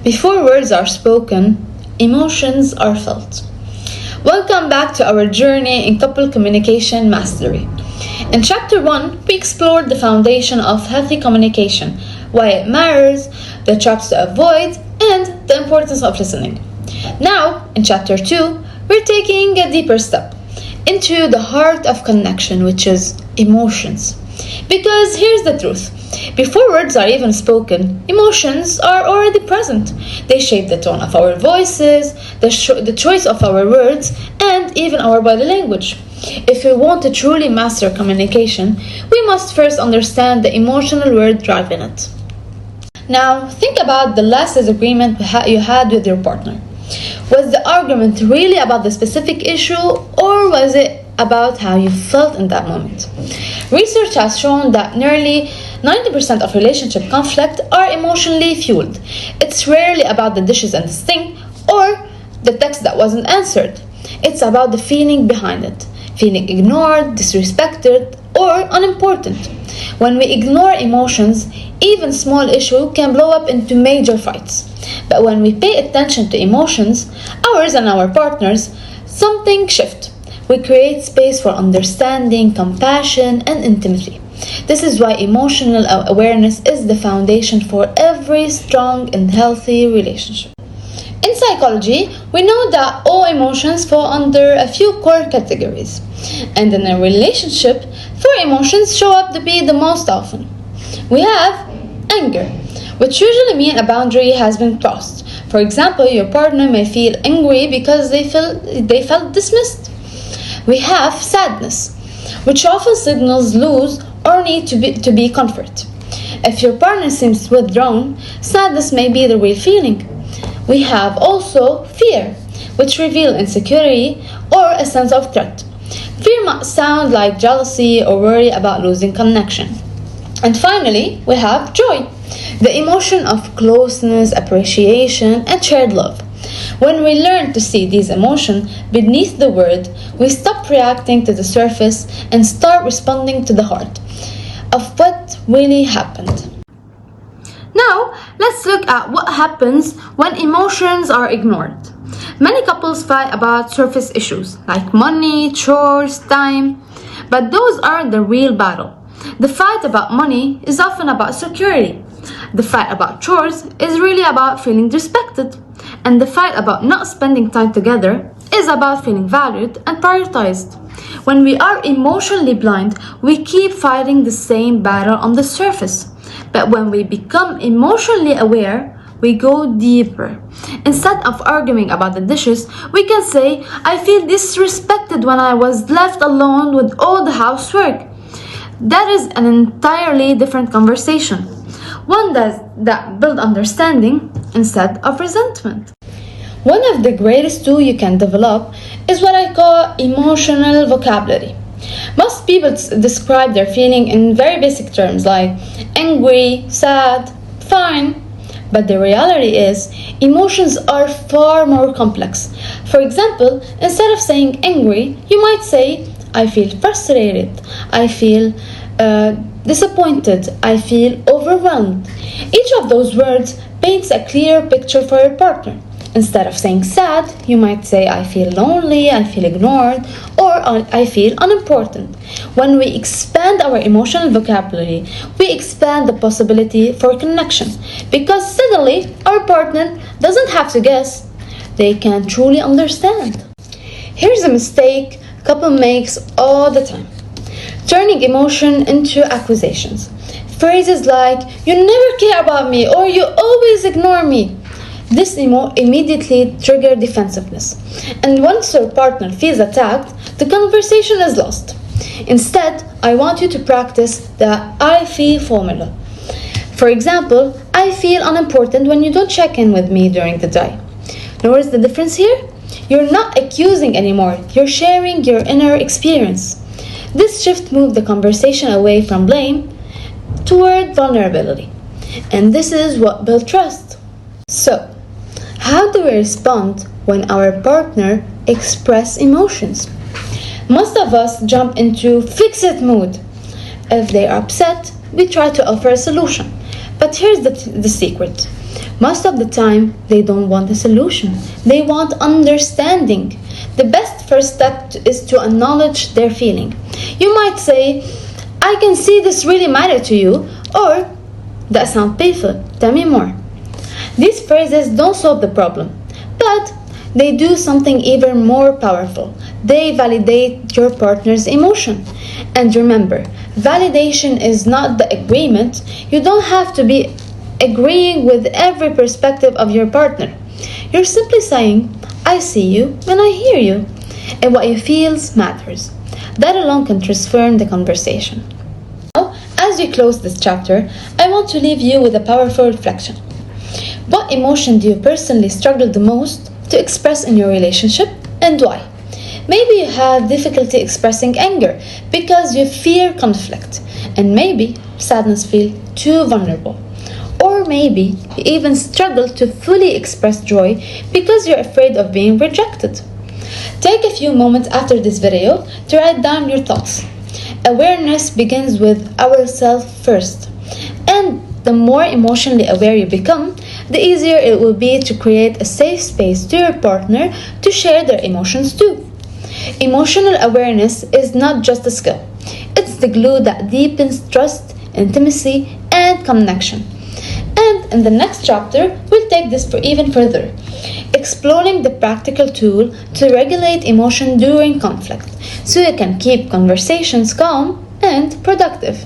Before words are spoken, emotions are felt. Welcome back to our journey in couple communication mastery. In Chapter 1, we explored the foundation of healthy communication, why it matters, the traps to avoid, and the importance of listening. Now, in Chapter 2, we're taking a deeper step into the heart of connection, which is emotions. Because here's the truth. Before words are even spoken, emotions are already present. They shape the tone of our voices, the choice of our words, and even our body language. If we want to truly master communication, we must first understand the emotional world driving it. Now, think about the last disagreement you had with your partner. Was the argument really about the specific issue, or was it about how you felt in that moment? Research has shown that nearly 90% of relationship conflict are emotionally fueled. It's rarely about the dishes and the sink or the text that wasn't answered. It's about the feeling behind it. Feeling ignored, disrespected, or unimportant. When we ignore emotions, even small issues can blow up into major fights. But when we pay attention to emotions, ours and our partners, something shifts. We create space for understanding, compassion, and intimacy. This is why emotional awareness is the foundation for every strong and healthy relationship. In psychology, we know that all emotions fall under a few core categories. And in a relationship, 4 emotions show up to be the most often. We have anger, which usually means a boundary has been crossed. For example, your partner may feel angry because they felt dismissed. We have sadness, which often signals lose or need to be comfort. If your partner seems withdrawn, sadness may be the real feeling. We have also fear, which reveals insecurity or a sense of threat. Fear might sound like jealousy or worry about losing connection. And finally, we have joy, the emotion of closeness, appreciation, and shared love. When we learn to see these emotions beneath the word, we stop reacting to the surface and start responding to the heart of what really happened. Now, let's look at what happens when emotions are ignored. Many couples fight about surface issues like money, chores, time, but those aren't the real battle. The fight about money is often about security. The fight about chores is really about feeling respected. And the fight about not spending time together is about feeling valued and prioritized. When we are emotionally blind, we keep fighting the same battle on the surface. But when we become emotionally aware, we go deeper. Instead of arguing about the dishes, we can say, I feel disrespected when I was left alone with all the housework. That is an entirely different conversation. One that builds understanding instead of resentment. One of the greatest tools you can develop is what I call emotional vocabulary. Most people describe their feeling in very basic terms like angry, sad, fine. But the reality is, emotions are far more complex. For example, instead of saying angry, you might say, I feel frustrated, I feel disappointed, I feel overwhelmed. Each of those words paints a clear picture for your partner. Instead of saying sad, you might say, I feel lonely, I feel ignored, or I feel unimportant. When we expand our emotional vocabulary, we expand the possibility for connection, because suddenly our partner doesn't have to guess, they can truly understand. Here's a mistake a couple makes all the time. Turning emotion into accusations. Phrases like, you never care about me, or you always ignore me. This immediately triggers defensiveness. And once your partner feels attacked, the conversation is lost. Instead, I want you to practice the I feel formula. For example, I feel unimportant when you don't check in with me during the day. Notice the difference here? You're not accusing anymore. You're sharing your inner experience. This shift moved the conversation away from blame toward vulnerability. And this is what builds trust. So, how do we respond when our partner expresses emotions? Most of us jump into fix-it mood. If they are upset, we try to offer a solution. But here's the secret. Most of the time, they don't want a solution. They want understanding. The best first step is to acknowledge their feeling. You might say, I can see this really matters to you, or that sounds painful, tell me more. These phrases don't solve the problem, but they do something even more powerful. They validate your partner's emotion. And remember, validation is not the agreement. You don't have to be agreeing with every perspective of your partner. You're simply saying, I see you and I hear you, and what you feel matters. That alone can transform the conversation. Now, as we close this chapter, I want to leave you with a powerful reflection. What emotion do you personally struggle the most to express in your relationship, and why? Maybe you have difficulty expressing anger because you fear conflict, and maybe sadness feels too vulnerable. Or maybe you even struggle to fully express joy because you're afraid of being rejected. Take a few moments after this video to write down your thoughts. Awareness begins with ourselves first, and the more emotionally aware you become, the easier it will be to create a safe space to your partner to share their emotions too. Emotional awareness is not just a skill. It's the glue that deepens trust, intimacy, and connection. And in the next chapter, we'll take this even further, exploring the practical tool to regulate emotion during conflict, so you can keep conversations calm and productive.